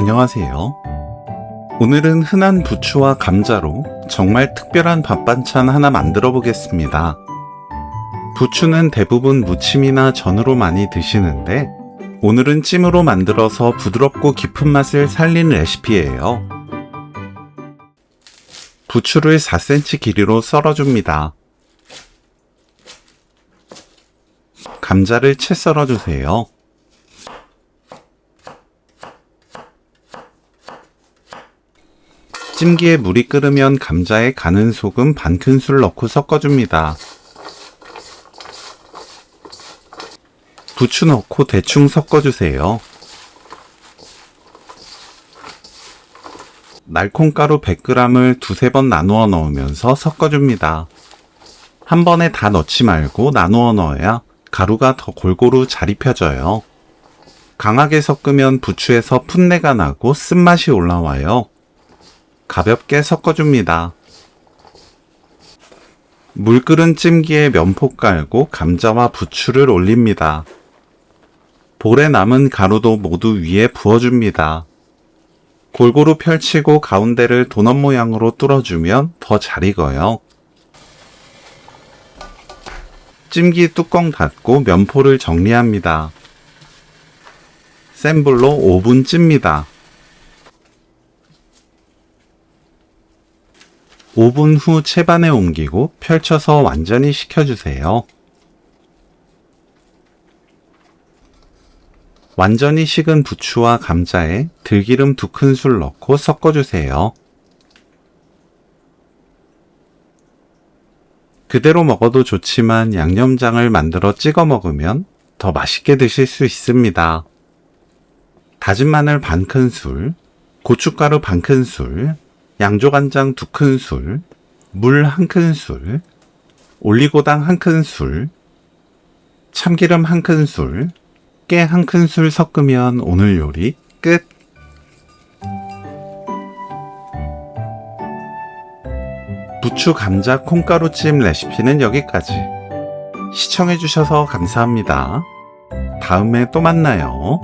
안녕하세요. 오늘은 흔한 부추와 감자로 정말 특별한 밥 반찬 하나 만들어 보겠습니다. 부추는 대부분 무침이나 전으로 많이 드시는데 오늘은 찜으로 만들어서 부드럽고 깊은 맛을 살린 레시피예요. 부추를 4cm 길이로 썰어줍니다. 감자를 채 썰어주세요. 찜기에 물이 끓으면 감자에 가는 소금 반큰술 넣고 섞어줍니다. 부추 넣고 대충 섞어주세요. 날콩가루 100g을 두세 번 나누어 넣으면서 섞어줍니다. 한 번에 다 넣지 말고 나누어 넣어야 가루가 더 골고루 잘 입혀져요. 강하게 섞으면 부추에서 풋내가 나고 쓴맛이 올라와요. 가볍게 섞어줍니다. 물 끓은 찜기에 면포 깔고 감자와 부추를 올립니다. 볼에 남은 가루도 모두 위에 부어줍니다. 골고루 펼치고 가운데를 도넛 모양으로 뚫어주면 더 잘 익어요. 찜기 뚜껑 닫고 면포를 정리합니다. 센 불로 5분 찝니다. 5분 후 채반에 옮기고 펼쳐서 완전히 식혀주세요. 완전히 식은 부추와 감자에 들기름 2큰술 넣고 섞어주세요. 그대로 먹어도 좋지만 양념장을 만들어 찍어 먹으면 더 맛있게 드실 수 있습니다. 다진 마늘 반큰술, 고춧가루 반큰술, 양조간장 2큰술, 물 1큰술, 올리고당 1큰술, 참기름 1큰술, 깨 1큰술 섞으면 오늘 요리 끝! 부추 감자 콩가루찜 레시피는 여기까지. 시청해주셔서 감사합니다. 다음에 또 만나요.